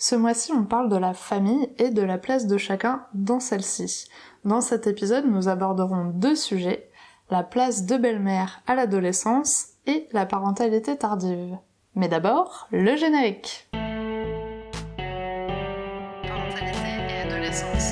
Ce mois-ci, on parle de la famille et de la place de chacun dans celle-ci. Dans cet épisode, nous aborderons deux sujets, la place de belle-mère à l'adolescence et la parentalité tardive. Mais d'abord, le générique. Parentalité et adolescence.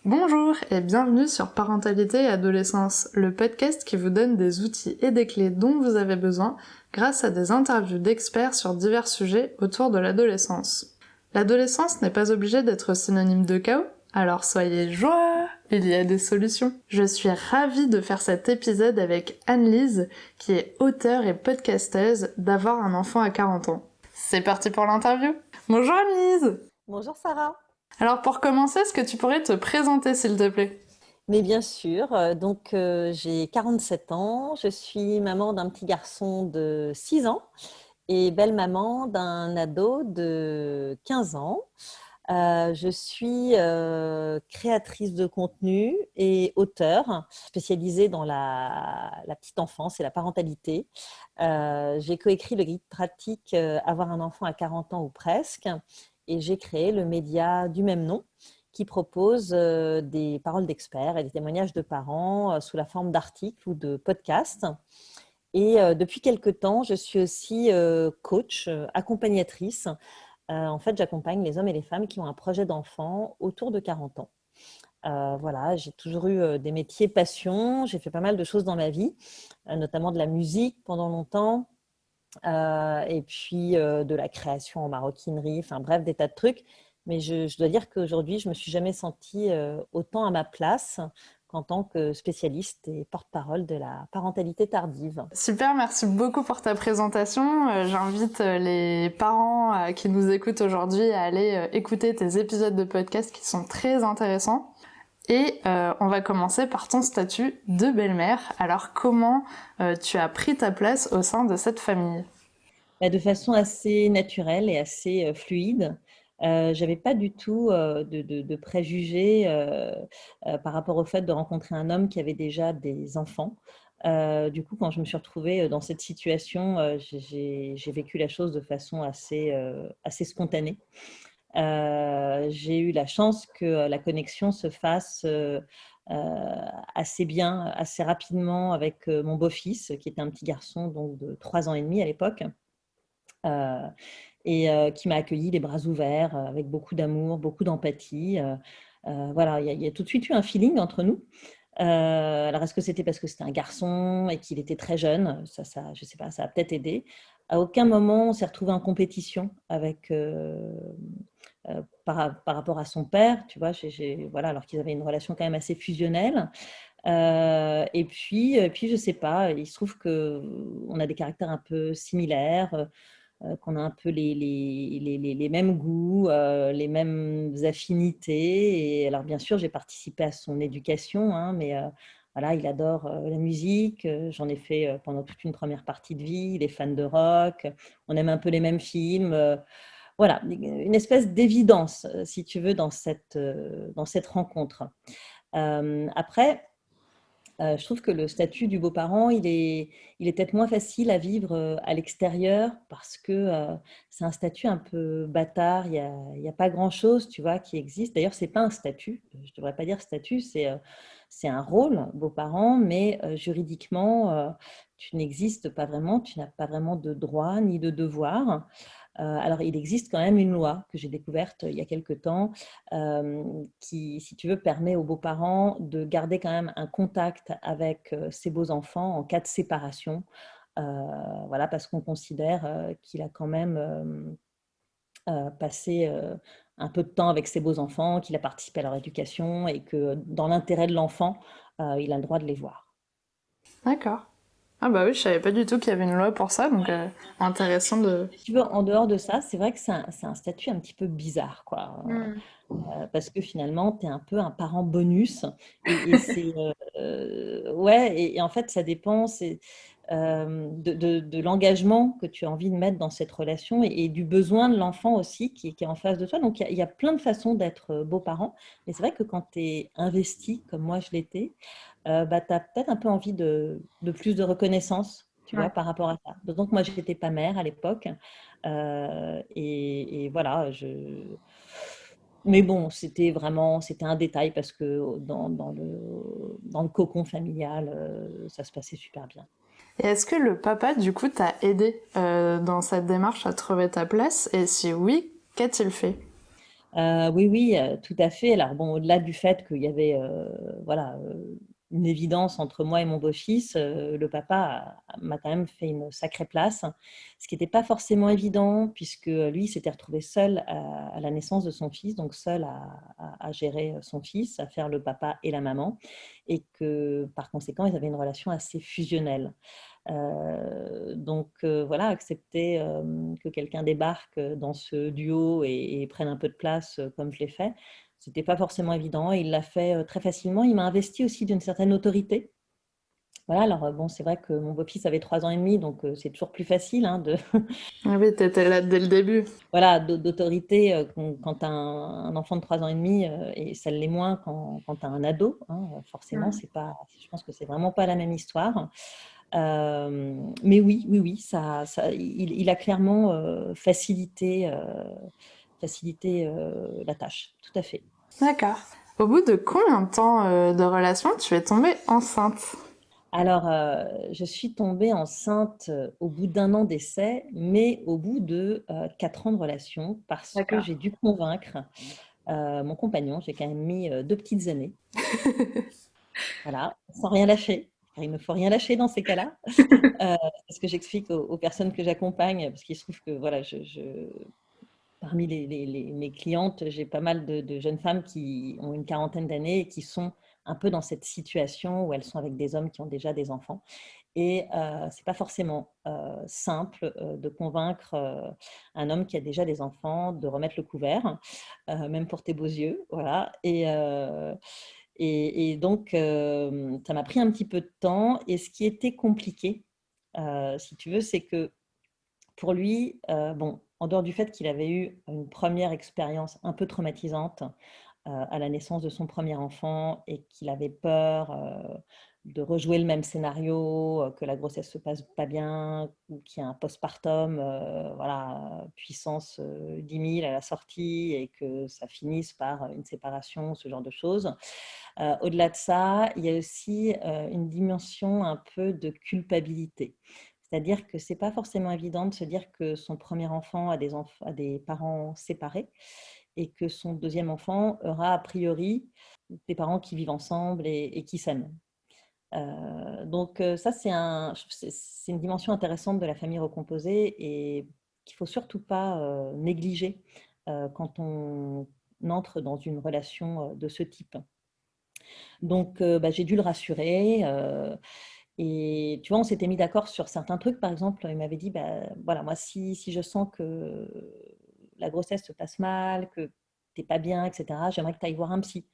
Bonjour et bienvenue sur Parentalité et Adolescence, le podcast qui vous donne des outils et des clés dont vous avez besoin grâce à des interviews d'experts sur divers sujets autour de l'adolescence. L'adolescence n'est pas obligée d'être synonyme de chaos, alors soyez joie, il y a des solutions. Je suis ravie de faire cet épisode avec Anne-Lise, qui est auteure et podcasteuse d'Avoir un enfant à 40 ans. C'est parti pour l'interview. Bonjour Anne-Lise. Bonjour Sarah. Alors pour commencer, est-ce que tu pourrais te présenter s'il te plaît ? Mais bien sûr, j'ai 47 ans, je suis maman d'un petit garçon de 6 ans et belle-maman d'un ado de 15 ans. Je suis créatrice de contenu et auteure spécialisée dans la petite enfance et la parentalité. J'ai coécrit le guide pratique Avoir un enfant à 40 ans ou presque et j'ai créé le média du même nom qui propose des paroles d'experts et des témoignages de parents sous la forme d'articles ou de podcasts. Et depuis quelque temps, je suis aussi coach, accompagnatrice. En fait, j'accompagne les hommes et les femmes qui ont un projet d'enfant autour de 40 ans. Voilà, j'ai toujours eu des métiers passion. J'ai fait pas mal de choses dans ma vie, notamment de la musique pendant longtemps, et puis de la création en maroquinerie, enfin bref, des tas de trucs. Mais je dois dire qu'aujourd'hui, je ne me suis jamais sentie autant à ma place qu'en tant que spécialiste et porte-parole de la parentalité tardive. Super, merci beaucoup pour ta présentation. J'invite les parents qui nous écoutent aujourd'hui à aller écouter tes épisodes de podcast qui sont très intéressants. Et on va commencer par ton statut de belle-mère. Alors comment tu as pris ta place au sein de cette famille ? De façon assez naturelle et assez fluide. J'avais pas du tout de préjugés par rapport au fait de rencontrer un homme qui avait déjà des enfants. Du coup, quand je me suis retrouvée dans cette situation, j'ai vécu la chose de façon assez spontanée. J'ai eu la chance que la connexion se fasse assez bien, assez rapidement avec mon beau-fils, qui était un petit garçon donc, de 3 ans et demi à l'époque. Qui m'a accueilli les bras ouverts, avec beaucoup d'amour, beaucoup d'empathie. Voilà, il y a tout de suite eu un feeling entre nous. Alors, est-ce que c'était parce que c'était un garçon et qu'il était très jeune ? Ça, je ne sais pas, ça a peut-être aidé. À aucun moment, on s'est retrouvés en compétition avec, par rapport à son père, tu vois, voilà, alors qu'ils avaient une relation quand même assez fusionnelle. Et puis, je ne sais pas, il se trouve qu'on a des caractères un peu similaires, qu'on a un peu les mêmes goûts, les mêmes affinités. Et alors, bien sûr, j'ai participé à son éducation, hein, mais voilà, il adore la musique. J'en ai fait pendant toute une première partie de vie. Il est fan de rock. On aime un peu les mêmes films. Voilà, une espèce d'évidence, si tu veux, dans cette rencontre. Après, je trouve que le statut du beau-parent, il est peut-être moins facile à vivre à l'extérieur parce que c'est un statut un peu bâtard. Il y a pas grand-chose, tu vois, qui existe. D'ailleurs, c'est pas un statut. Je devrais pas dire statut, c'est un rôle, beau-parent, mais juridiquement, tu n'existes pas vraiment. Tu n'as pas vraiment de droits ni de devoirs. Alors, il existe quand même une loi que j'ai découverte il y a quelque temps qui, si tu veux, permet aux beaux-parents de garder quand même un contact avec ses beaux-enfants en cas de séparation. Voilà, parce qu'on considère qu'il a quand même passé un peu de temps avec ses beaux-enfants, qu'il a participé à leur éducation et que dans l'intérêt de l'enfant, il a le droit de les voir. D'accord. Ah bah oui, je savais pas du tout qu'il y avait une loi pour ça, donc intéressant de... Si tu veux, en dehors de ça, c'est vrai que c'est un statut un petit peu bizarre, quoi. Parce que finalement, tu es un peu un parent bonus. Et c'est. Ouais, et en fait, ça dépend de l'engagement que tu as envie de mettre dans cette relation et du besoin de l'enfant aussi qui est en face de toi. Donc, il y a plein de façons d'être beau-parent. Mais c'est vrai que quand tu es investi, comme moi je l'étais, tu as peut-être un peu envie de plus de reconnaissance. tu vois, Ouais. par rapport à ça. Donc moi, je n'étais pas mère à l'époque. Et voilà, mais bon, c'était un détail parce que dans le cocon familial, ça se passait super bien. Et est-ce que le papa, du coup, t'a aidé dans cette démarche à trouver ta place? Et si oui, qu'a-t-il fait? Oui, oui, tout à fait. Alors bon, au-delà du fait qu'il y avait, voilà, une évidence entre moi et mon beau-fils, le papa m'a quand même fait une sacrée place, ce qui n'était pas forcément évident puisque lui, il s'était retrouvé seul à la naissance de son fils, donc seul à gérer son fils, à faire le papa et la maman, et que par conséquent, ils avaient une relation assez fusionnelle. Donc voilà, accepter que quelqu'un débarque dans ce duo et prenne un peu de place comme je l'ai fait, c'était pas forcément évident. Et il l'a fait très facilement. Il m'a investi aussi d'une certaine autorité. Voilà, alors bon, c'est vrai que mon beau-fils avait 3 ans et demi, donc c'est toujours plus facile hein, Ah oui, t'étais là dès le début. voilà, d'autorité quand tu as un enfant de 3 ans et demi, et ça l'est moins quand tu as un ado. Hein, forcément, Mm. je pense que c'est vraiment pas la même histoire. Mais oui, oui, oui, il a clairement facilité la tâche, tout à fait. D'accord. Au bout de combien de temps de relation tu es tombée enceinte? Alors, je suis tombée enceinte au bout d'1 an d'essai, mais au bout de 4 ans de relation, parce que D'accord. j'ai dû convaincre mon compagnon. J'ai quand même mis 2 petites années, voilà, sans rien lâcher. Car il ne faut rien lâcher dans ces cas-là. C'est ce que j'explique aux personnes que j'accompagne, parce qu'il se trouve que voilà, parmi mes clientes, j'ai pas mal de jeunes femmes qui ont une quarantaine d'années et qui sont un peu dans cette situation où elles sont avec des hommes qui ont déjà des enfants. Et c'est pas forcément simple de convaincre un homme qui a déjà des enfants de remettre le couvert, même pour tes beaux yeux, voilà. Et donc, ça m'a pris un petit peu de temps. Et ce qui était compliqué, si tu veux, c'est que pour lui, bon, en dehors du fait qu'il avait eu une première expérience un peu traumatisante à la naissance de son premier enfant et qu'il avait peur de rejouer le même scénario, que la grossesse se passe pas bien ou qu'il y a un postpartum, voilà, puissance 10 000 à la sortie et que ça finisse par une séparation, ce genre de choses. Au-delà de ça, il y a aussi une dimension un peu de culpabilité. C'est-à-dire que c'est pas forcément évident de se dire que son premier enfant a des parents séparés et que son deuxième enfant aura a priori des parents qui vivent ensemble et qui s'aiment. Donc ça, c'est une dimension intéressante de la famille recomposée et qu'il faut surtout pas négliger quand on entre dans une relation de ce type. Donc bah, j'ai dû le rassurer. Et tu vois, on s'était mis d'accord sur certains trucs. Par exemple, il m'avait dit, bah, voilà, moi, si je sens que la grossesse se passe mal, que t'es pas bien, etc., j'aimerais que tu ailles voir un psy.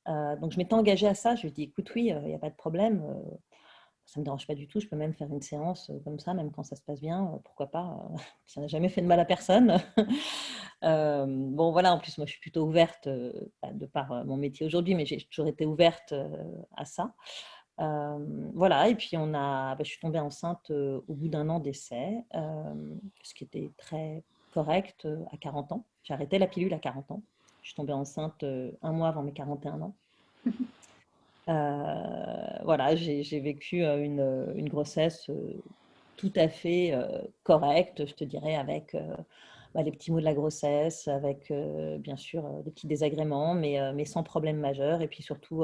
Donc, je m'étais engagée à ça. Je lui ai dit, écoute, oui, il n'y a pas de problème. Ça ne me dérange pas du tout. Je peux même faire une séance comme ça, même quand ça se passe bien. Pourquoi pas ça n'a jamais fait de mal à personne. Bon, voilà, en plus, moi, je suis plutôt ouverte, de par mon métier aujourd'hui, mais j'ai toujours été ouverte à ça. Voilà, et puis je suis tombée enceinte au bout d'1 an d'essai, ce qui était très correct à 40 ans. J'ai arrêté la pilule à 40 ans. Je suis tombée enceinte 1 mois avant mes 41 ans. Voilà, j'ai vécu une grossesse tout à fait correcte, je te dirais, avec bah, les petits mots de la grossesse, avec bien sûr des petits désagréments, mais sans problème majeur. Et puis surtout,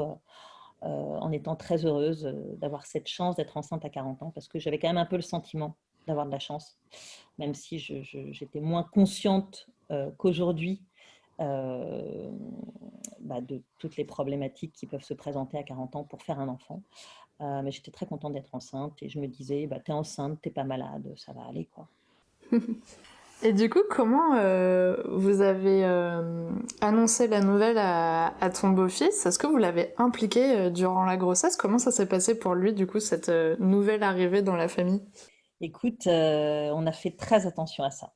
en étant très heureuse d'avoir cette chance d'être enceinte à 40 ans, parce que j'avais quand même un peu le sentiment d'avoir de la chance, même si j'étais moins consciente qu'aujourd'hui bah, de toutes les problématiques qui peuvent se présenter à 40 ans pour faire un enfant. Mais j'étais très contente d'être enceinte et je me disais, bah, t'es enceinte, t'es pas malade, ça va aller, quoi. Et du coup, comment vous avez annoncé la nouvelle à ton beau-fils? Est-ce que vous l'avez impliqué durant la grossesse? Comment ça s'est passé pour lui, du coup, cette nouvelle arrivée dans la famille? Écoute, on a fait très attention à ça.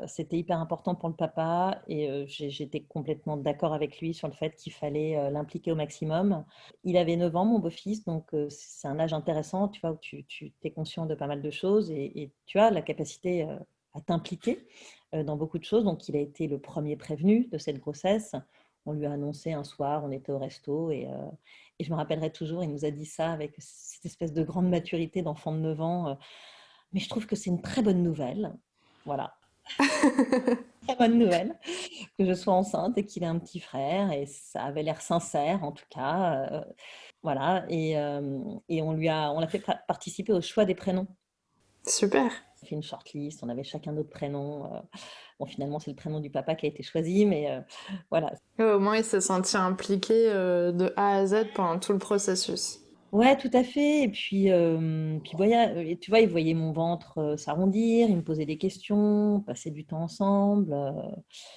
C'était hyper important pour le papa et j'étais complètement d'accord avec lui sur le fait qu'il fallait l'impliquer au maximum. Il avait 9 ans, mon beau-fils, donc c'est un âge intéressant, tu vois, où tu es conscient de pas mal de choses et tu as la capacité à t'impliquer dans beaucoup de choses. Donc, il a été le premier prévenu de cette grossesse. On lui a annoncé un soir, on était au resto et je me rappellerai toujours, il nous a dit ça avec cette espèce de grande maturité d'enfant de 9 ans. Mais je trouve que c'est une très bonne nouvelle. Voilà, très bonne nouvelle que je sois enceinte et qu'il ait un petit frère et ça avait l'air sincère en tout cas. Voilà et on l'a fait participer au choix des prénoms. Super. On a fait une shortlist, on avait chacun notre prénom. Bon, finalement, c'est le prénom du papa qui a été choisi, mais voilà. Ouais, au moins, il s'est senti impliqué de A à Z pendant tout le processus. Ouais, tout à fait. Et puis voilà, et tu vois, il voyait mon ventre s'arrondir, il me posait des questions, on passait du temps ensemble.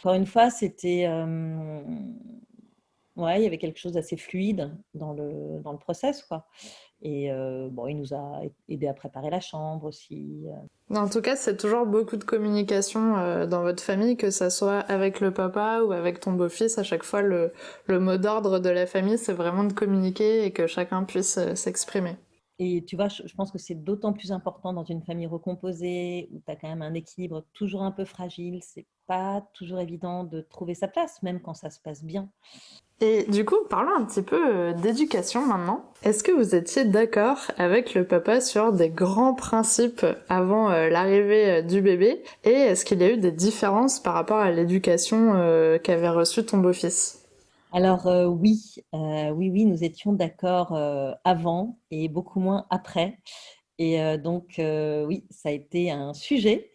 Encore une fois, c'était, ouais, il y avait quelque chose d'assez fluide dans le process, quoi. Et bon, il nous a aidé à préparer la chambre aussi. En tout cas, c'est toujours beaucoup de communication dans votre famille, que ça soit avec le papa ou avec ton beau-fils. À chaque fois, le mot d'ordre de la famille, c'est vraiment de communiquer et que chacun puisse s'exprimer. Et tu vois, je pense que c'est d'autant plus important dans une famille recomposée où tu as quand même un équilibre toujours un peu fragile. C'est pas toujours évident de trouver sa place, même quand ça se passe bien. Et du coup, parlons un petit peu d'éducation maintenant. Est-ce que vous étiez d'accord avec le papa sur des grands principes avant l'arrivée du bébé? Et est-ce qu'il y a eu des différences par rapport à l'éducation qu'avait reçue ton beau-fils? Alors oui, oui, nous étions d'accord avant et beaucoup moins après. Et donc oui, ça a été un sujet.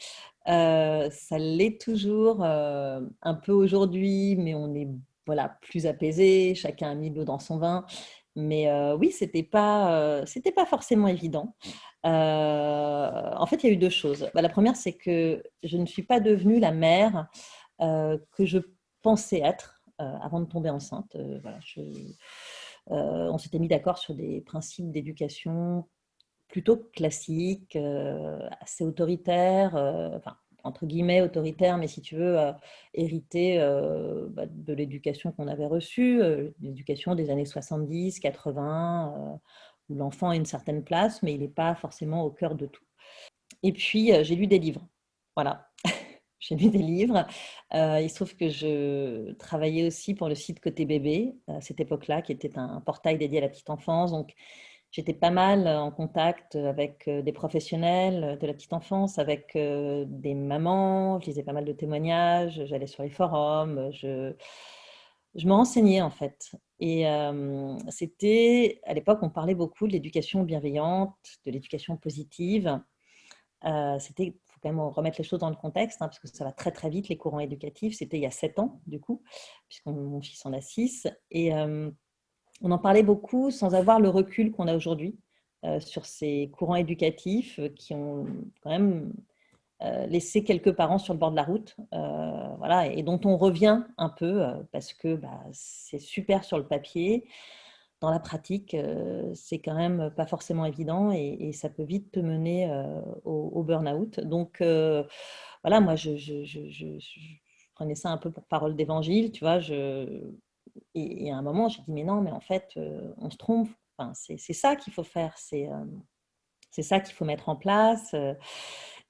Ça l'est toujours un peu aujourd'hui, mais on est voilà plus apaisé. Chacun a mis l'eau dans son vin. Mais oui, c'était pas forcément évident. En fait, il y a eu deux choses. Bah, la première, c'est que je ne suis pas devenue la mère que je pensais être avant de tomber enceinte. Voilà, on s'était mis d'accord sur des principes d'éducation plutôt classiques, assez autoritaires, enfin, entre guillemets autoritaires, mais si tu veux, hérité bah, de l'éducation qu'on avait reçue, l'éducation des années 70, 80, où l'enfant a une certaine place, mais il n'est pas forcément au cœur de tout. Et puis, j'ai lu des livres. Voilà, j'ai lu des livres. Il se trouve que je travaillais aussi pour le site Côté Bébé, à cette époque-là, qui était un portail dédié à la petite enfance. Donc, j'étais pas mal en contact avec des professionnels de la petite enfance, avec des mamans. Je lisais pas mal de témoignages, j'allais sur les forums, je me renseignais en fait. Et c'était, à l'époque, on parlait beaucoup de l'éducation bienveillante, de l'éducation positive. C'était, faut quand même remettre les choses dans le contexte, hein, parce que ça va très très vite, les courants éducatifs. C'était il y a 7 ans, du coup, puisque mon fils en a 6. Et on en parlait beaucoup sans avoir le recul qu'on a aujourd'hui sur ces courants éducatifs qui ont quand même laissé quelques parents sur le bord de la route, voilà, et dont on revient un peu parce que bah, c'est super sur le papier. Dans la pratique, c'est quand même pas forcément évident et ça peut vite te mener au burn-out. Donc voilà, moi je prenais ça un peu pour parole d'évangile, tu vois. Et à un moment, j'ai dit, mais non, mais en fait, on se trompe. Enfin, c'est ça qu'il faut faire, c'est ça qu'il faut mettre en place.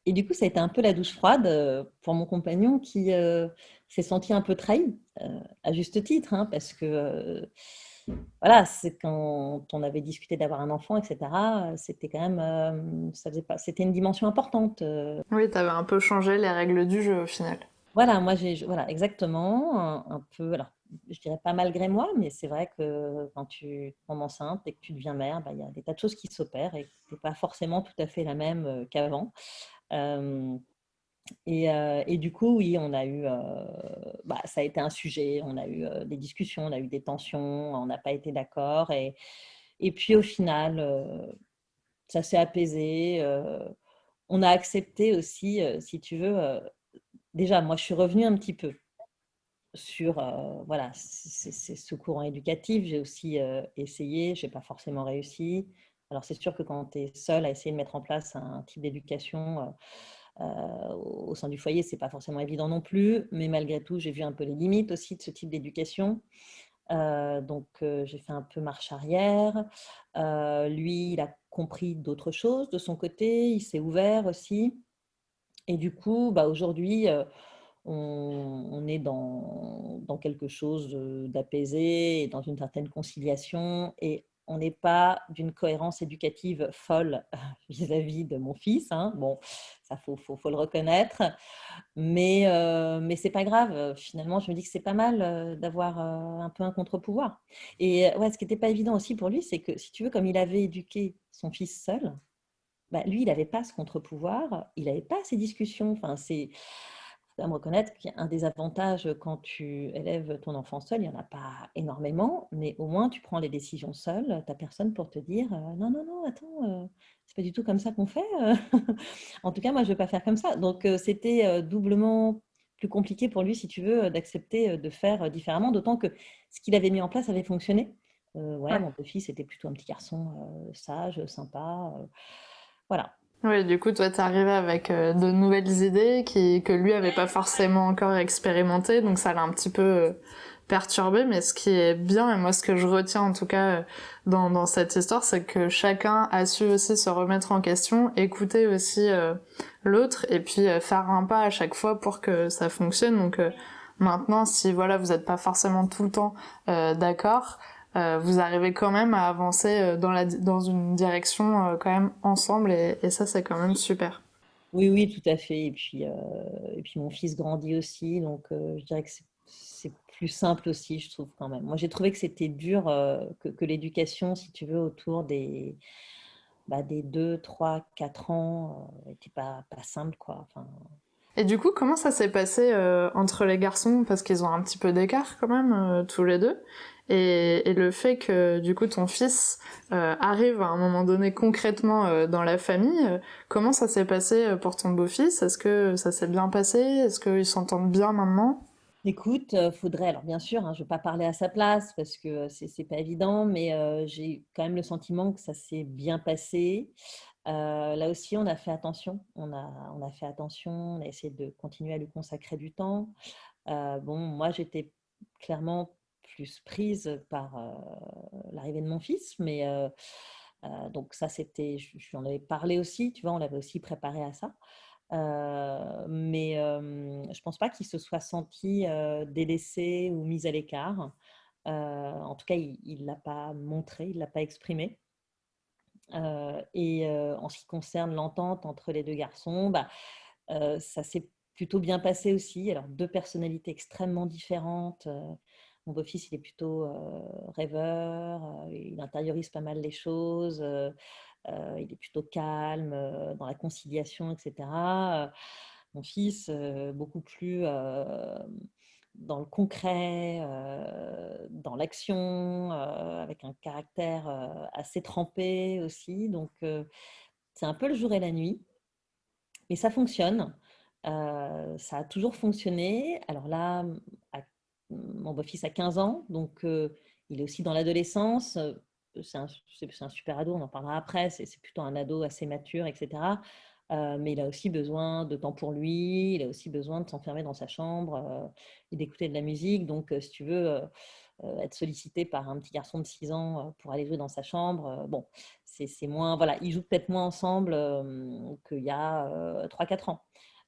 Et du coup, ça a été un peu la douche froide pour mon compagnon qui s'est senti un peu trahi, à juste titre, hein, parce que voilà, c'est quand on avait discuté d'avoir un enfant, etc. C'était quand même, ça faisait pas, c'était une dimension importante. Oui, t'avais un peu changé les règles du jeu au final. Voilà, moi voilà, exactement, un peu, alors je dirais pas malgré moi, mais c'est vrai que quand tu tombes enceinte et que tu deviens mère, bah, il y a des tas de choses qui s'opèrent et tu pas forcément tout à fait la même qu'avant. Euh, et du coup, oui, on a eu, bah, ça a été un sujet, on a eu des discussions, on a eu des tensions, on n'a pas été d'accord. Et puis au final, ça s'est apaisé. On a accepté aussi, si tu veux, déjà, moi, je suis revenue un petit peu sur voilà, c'est ce courant éducatif. J'ai aussi essayé, je n'ai pas forcément réussi. Alors, c'est sûr que quand tu es seule à essayer de mettre en place un type d'éducation, au sein du foyer, c'est pas forcément évident non plus, mais malgré tout, j'ai vu un peu les limites aussi de ce type d'éducation. Donc, j'ai fait un peu marche arrière. Lui, il a compris d'autres choses de son côté, il s'est ouvert aussi. Et du coup, bah, aujourd'hui, on est dans quelque chose d'apaisé et dans une certaine conciliation. Et on n'est pas d'une cohérence éducative folle vis-à-vis de mon fils, hein. Bon, ça, faut le reconnaître. Mais c'est pas grave. Finalement, je me dis que c'est pas mal d'avoir un peu un contre-pouvoir. Et ouais, ce qui n'était pas évident aussi pour lui, c'est que, si tu veux, comme il avait éduqué son fils seul, bah, lui, il n'avait pas ce contre-pouvoir, il n'avait pas ces discussions. Enfin, faut quand même reconnaître qu'un des avantages quand tu élèves ton enfant seul, il n'y en a pas énormément, mais au moins tu prends les décisions seul, tu n'as personne pour te dire non, non, non, attends, c'est pas du tout comme ça qu'on fait. En tout cas, moi, je ne vais pas faire comme ça. Donc, c'était doublement plus compliqué pour lui, si tu veux, d'accepter de faire différemment, d'autant que ce qu'il avait mis en place avait fonctionné. Ouais, Ouais. mon petit-fils était plutôt un petit garçon sage, sympa. Voilà. Oui, du coup, toi, t'es arrivé avec de nouvelles idées que lui avait pas forcément encore expérimentées, donc ça l'a un petit peu perturbé, mais ce qui est bien, et moi, ce que je retiens en tout cas dans cette histoire, c'est que chacun a su aussi se remettre en question, écouter aussi l'autre, et puis faire un pas à chaque fois pour que ça fonctionne. Donc maintenant, si voilà, vous êtes pas forcément tout le temps d'accord, vous arrivez quand même à avancer dans une direction quand même ensemble et ça c'est quand même super. Oui, oui, tout à fait. Et puis mon fils grandit aussi, donc je dirais que c'est plus simple aussi, je trouve quand même. Moi, j'ai trouvé que c'était dur, que l'éducation, si tu veux, autour des 2, 3, 4 ans, n'était pas simple, quoi. Enfin, Et du coup, comment ça s'est passé entre les garçons parce qu'ils ont un petit peu d'écart quand même tous les deux et le fait que du coup ton fils arrive à un moment donné concrètement dans la famille, comment ça s'est passé pour ton beau-fils? Est-ce que ça s'est bien passé? Est-ce qu'ils s'entendent bien maintenant? écoute, faudrait, alors bien sûr, hein, je ne vais pas parler à sa place parce que c'est pas évident, mais j'ai quand même le sentiment que ça s'est bien passé. Là aussi, on a fait attention. On a fait attention, on a essayé de continuer à lui consacrer du temps. Bon, moi, j'étais clairement plus prise par l'arrivée de mon fils, mais donc ça, je lui en avais parlé aussi, tu vois, on l'avait aussi préparé à ça. Mais je pense pas qu'il se soit senti délaissé ou mis à l'écart. En tout cas, il l'a pas montré, il l'a pas exprimé. Et en ce qui concerne l'entente entre les deux garçons, bah, ça s'est plutôt bien passé aussi. Alors, deux personnalités extrêmement différentes. Mon beau-fils, il est plutôt rêveur, il intériorise pas mal les choses, il est plutôt calme dans la conciliation, etc. Mon fils, beaucoup plus dans le concret, dans l'action, avec un caractère assez trempé aussi. Donc, c'est un peu le jour et la nuit, mais ça fonctionne. Ça a toujours fonctionné. Alors là, mon beau-fils a 15 ans, donc il est aussi dans l'adolescence. C'est un super ado, on en parlera après. C'est plutôt un ado assez mature, etc. Mais il a aussi besoin de temps pour lui. Il a aussi besoin de s'enfermer dans sa chambre et d'écouter de la musique. Donc, si tu veux être sollicité par un petit garçon de 6 ans pour aller jouer dans sa chambre, bon, c'est moins. Voilà, ils jouent peut-être moins ensemble qu'il y a 3-4 ans.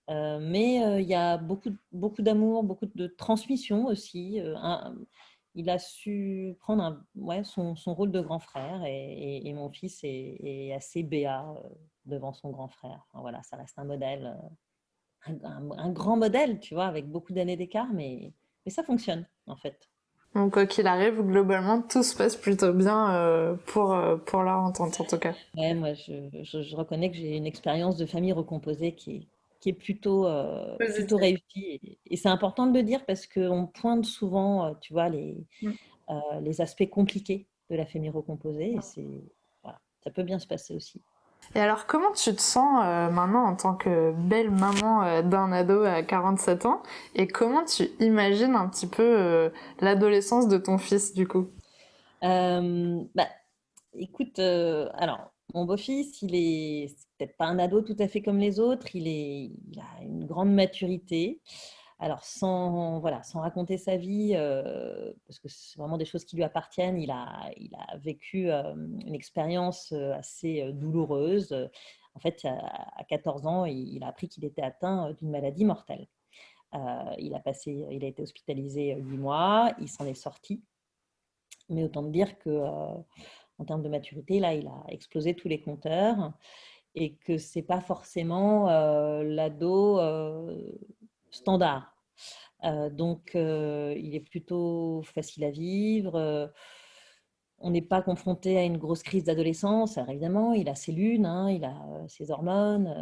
Mais il y a beaucoup, beaucoup d'amour, beaucoup de transmission aussi. Il a su prendre ouais, son rôle de grand frère et mon fils est assez béat devant son grand frère. Enfin, voilà, ça reste un modèle, un grand modèle, tu vois, avec beaucoup d'années d'écart, mais ça fonctionne en fait. Donc quoi qu'il arrive, globalement tout se passe plutôt bien pour leur entente en tout cas. Ouais, moi, je reconnais que j'ai une expérience de famille recomposée qui est plutôt Positif. réussie. Et c'est important de le dire parce qu'on pointe souvent, tu vois, les aspects compliqués de la famille recomposée. Et voilà, ça peut bien se passer aussi. Et alors, comment tu te sens maintenant en tant que belle maman d'un ado à 47 ans? Et comment tu imagines un petit peu l'adolescence de ton fils, du coup? Bah, écoute, alors, Mon beau-fils, c'est peut-être pas un ado tout à fait comme les autres, il a une grande maturité. Alors, sans raconter sa vie, parce que c'est vraiment des choses qui lui appartiennent, il a vécu une expérience assez douloureuse. En fait, à 14 ans, il a appris qu'il était atteint d'une maladie mortelle. Il a été hospitalisé 8 mois, il s'en est sorti. Mais autant dire que, en termes de maturité, là, il a explosé tous les compteurs et que c'est pas forcément l'ado standard. Donc, il est plutôt facile à vivre. On n'est pas confronté à une grosse crise d'adolescence. Alors, évidemment, il a ses lunes, hein, il a ses hormones.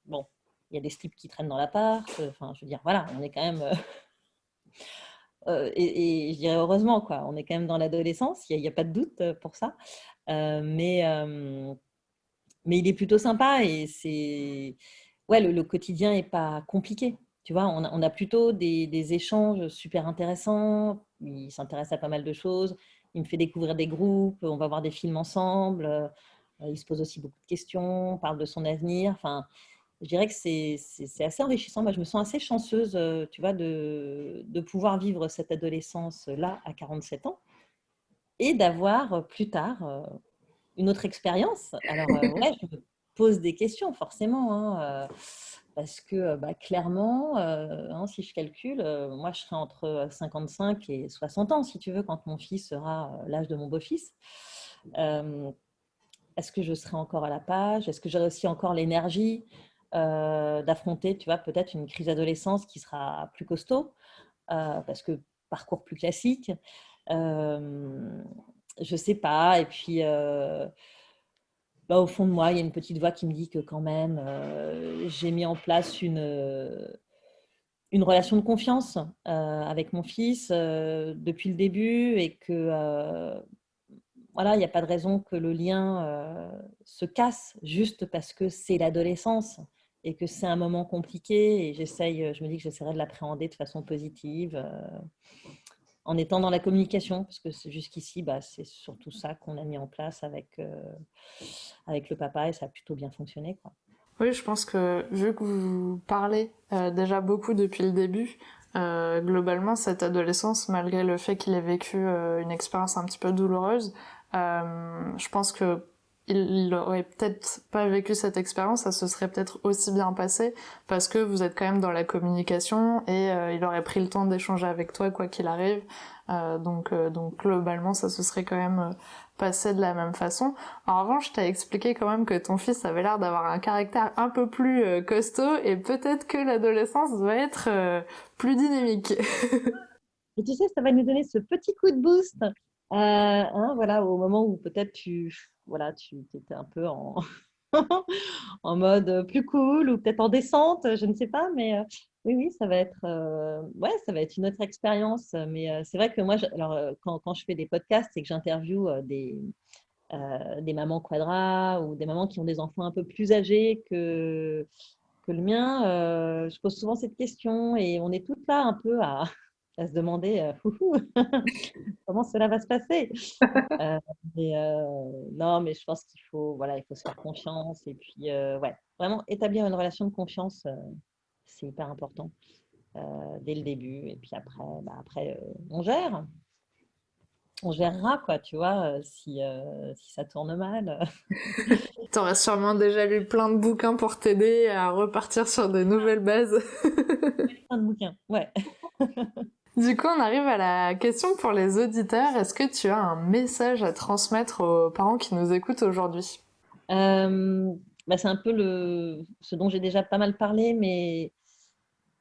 Bon, il y a des slips qui traînent dans l'appart. Enfin, je veux dire, voilà, on est quand même. Et je dirais heureusement, quoi. On est quand même dans l'adolescence, il n'y a pas de doute pour ça. Mais il est plutôt sympa et ouais, le quotidien n'est pas compliqué. Tu vois, on a plutôt des échanges super intéressants. Il s'intéresse à pas mal de choses. Il me fait découvrir des groupes. On va voir des films ensemble. Il se pose aussi beaucoup de questions. On parle de son avenir. Enfin, je dirais que c'est assez enrichissant. Moi, je me sens assez chanceuse, tu vois, de pouvoir vivre cette adolescence-là à 47 ans et d'avoir plus tard une autre expérience. Alors, ouais, je me pose des questions, forcément, hein, parce que bah, clairement, hein, si je calcule, moi, je serai entre 55 et 60 ans, si tu veux, quand mon fils sera l'âge de mon beau-fils. Est-ce que je serai encore à la page? Est-ce que j'aurai aussi encore l'énergie d'affronter, tu vois, peut-être une crise d'adolescence qui sera plus costaud, parce que parcours plus classique. Je sais pas. Et puis, bah, au fond de moi, il y a une petite voix qui me dit que quand même, j'ai mis en place une relation de confiance avec mon fils depuis le début et que voilà, il n'y a pas de raison que le lien se casse juste parce que c'est l'adolescence et que c'est un moment compliqué. Et je me dis que j'essaierai de l'appréhender de façon positive en étant dans la communication, parce que jusqu'ici, bah, c'est surtout ça qu'on a mis en place avec le papa et ça a plutôt bien fonctionné, quoi. Oui, je pense que vu que vous parlez déjà beaucoup depuis le début, globalement, cette adolescence, malgré le fait qu'il ait vécu une expérience un petit peu douloureuse, je pense que il aurait peut-être pas vécu cette expérience, ça se serait peut-être aussi bien passé parce que vous êtes quand même dans la communication et il aurait pris le temps d'échanger avec toi quoi qu'il arrive. Donc globalement, ça se serait quand même passé de la même façon. En revanche, t'as expliqué quand même que ton fils avait l'air d'avoir un caractère un peu plus costaud et peut-être que l'adolescence doit être plus dynamique. Et tu sais, ça va nous donner ce petit coup de boost, hein, voilà, au moment où peut-être voilà, tu étais un peu en mode plus cool ou peut-être en descente, je ne sais pas, mais oui, oui, ouais, ça va être une autre expérience. Mais c'est vrai que moi, alors, quand je fais des podcasts et que j'interviewe des mamans quadras ou des mamans qui ont des enfants un peu plus âgés que le mien, je pose souvent cette question et on est toutes là un peu à se demander Fouhou, comment cela va se passer. Euh, non, mais je pense voilà, il faut se faire confiance et puis ouais, vraiment établir une relation de confiance, c'est hyper important dès le début. Et puis après, on gérera quoi, tu vois, si ça tourne mal. T'auras sûrement déjà lu plein de bouquins pour t'aider à repartir sur de nouvelles bases. Plein de bouquins, ouais. Du coup, on arrive à la question pour les auditeurs. Est-ce que tu as un message à transmettre aux parents qui nous écoutent aujourd'hui? Euh, c'est un peu ce dont j'ai déjà pas mal parlé, mais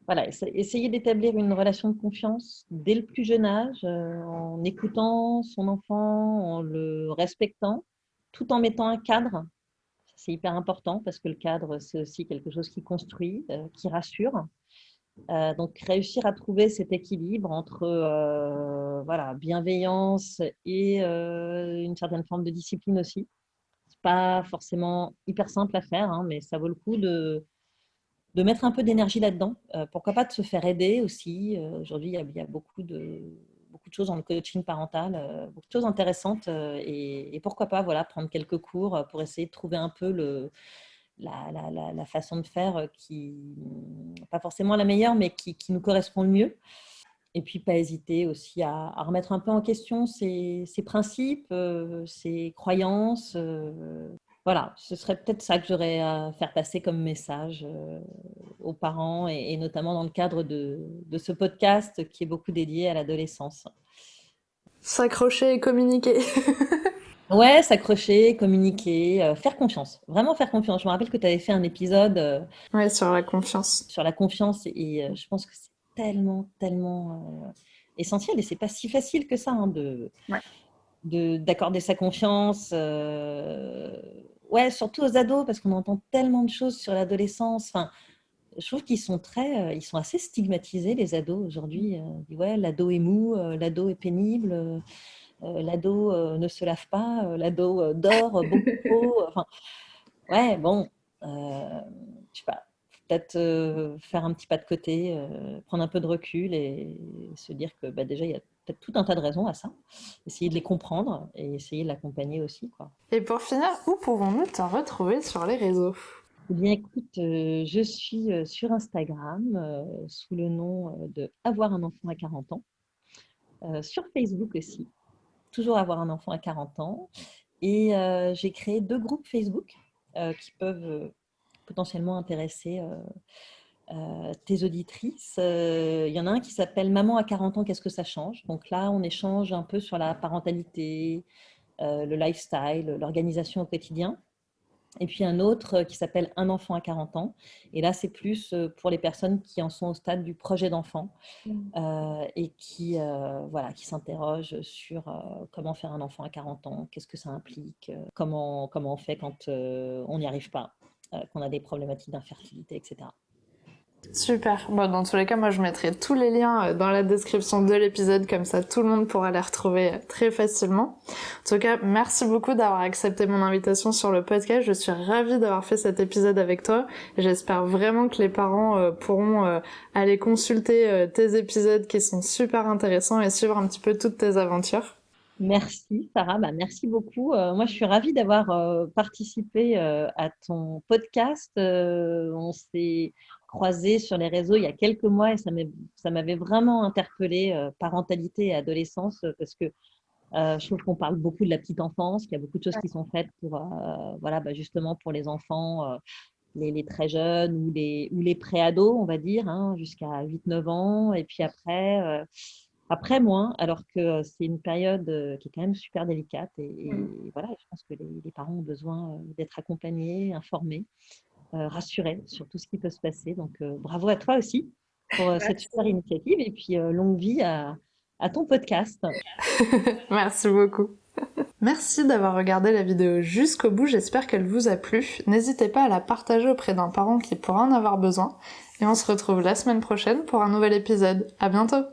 voilà, essayer d'établir une relation de confiance dès le plus jeune âge, en écoutant son enfant, en le respectant, tout en mettant un cadre. C'est hyper important parce que le cadre, c'est aussi quelque chose qui construit, qui rassure. Donc, réussir à trouver cet équilibre entre voilà, bienveillance et une certaine forme de discipline aussi. C'est pas forcément hyper simple à faire, hein, mais ça vaut le coup de mettre un peu d'énergie là-dedans. Pourquoi pas de se faire aider aussi. Aujourd'hui, il y a beaucoup beaucoup de choses dans le coaching parental, beaucoup de choses intéressantes et pourquoi pas voilà, prendre quelques cours pour essayer de trouver un peu la façon de faire qui, pas forcément la meilleure, mais qui nous correspond le mieux. Et puis, pas hésiter aussi à remettre un peu en question ses principes, ses croyances. Voilà, ce serait peut-être ça que j'aurais à faire passer comme message aux parents et notamment dans le cadre de ce podcast qui est beaucoup dédié à l'adolescence. S'accrocher et communiquer. Ouais, s'accrocher, communiquer, faire confiance. Vraiment faire confiance. Je me rappelle que tu avais fait un épisode Ouais, sur la confiance. sur la confiance et je pense que c'est tellement essentiel et c'est pas si facile que ça hein, d'accorder sa confiance. Ouais, surtout aux ados parce qu'on entend tellement de choses sur l'adolescence. Enfin, je trouve qu'ils sont ils sont assez stigmatisés les ados aujourd'hui. On dit ouais, l'ado est mou, l'ado est pénible. L'ado ne se lave pas, l'ado dort beaucoup trop. Enfin, ouais, bon, je sais pas, peut-être faire un petit pas de côté, prendre un peu de recul et se dire que bah, déjà, il y a peut-être tout un tas de raisons à ça. Essayer de les comprendre et essayer de l'accompagner aussi, quoi. Et pour finir, où pouvons-nous te retrouver sur les réseaux ? Eh bien, écoute, je suis sur Instagram sous le nom de Avoir un enfant à 40 ans, sur Facebook aussi. Toujours avoir un enfant à 40 ans. Et j'ai créé 2 groupes Facebook qui peuvent potentiellement intéresser tes auditrices. Il y en a un qui s'appelle Maman à 40 ans, qu'est-ce que ça change? Donc là, on échange un peu sur la parentalité, le lifestyle, l'organisation au quotidien. Et puis un autre qui s'appelle Un enfant à 40 ans. Et là, c'est plus pour les personnes qui en sont au stade du projet d'enfant et voilà, qui s'interrogent sur comment faire un enfant à 40 ans, qu'est-ce que ça implique, comment on fait quand on n'y arrive pas, qu'on a des problématiques d'infertilité, etc. Super. Bon, dans tous les cas, moi, je mettrai tous les liens dans la description de l'épisode, comme ça, tout le monde pourra les retrouver très facilement. En tout cas, merci beaucoup d'avoir accepté mon invitation sur le podcast. Je suis ravie d'avoir fait cet épisode avec toi. J'espère vraiment que les parents pourront aller consulter tes épisodes qui sont super intéressants et suivre un petit peu toutes tes aventures. Merci Sarah, bah, merci beaucoup. Moi, je suis ravie d'avoir participé à ton podcast. On s'est croisés sur les réseaux il y a quelques mois et ça m'avait vraiment interpellée, parentalité et adolescence, parce que je trouve qu'on parle beaucoup de la petite enfance, qu'il y a beaucoup de choses qui sont faites pour, voilà, bah, justement pour les enfants, les très jeunes ou les pré-ados, on va dire, hein, jusqu'à 8-9 ans. Et puis après moins, alors que c'est une période qui est quand même super délicate. Et voilà, je pense que les parents ont besoin d'être accompagnés, informés, rassurés sur tout ce qui peut se passer. Donc, bravo à toi aussi pour cette super initiative. Et puis, longue vie à ton podcast. Merci beaucoup. Merci d'avoir regardé la vidéo jusqu'au bout, j'espère qu'elle vous a plu. N'hésitez pas à la partager auprès d'un parent qui pourra en avoir besoin. Et on se retrouve la semaine prochaine pour un nouvel épisode. À bientôt!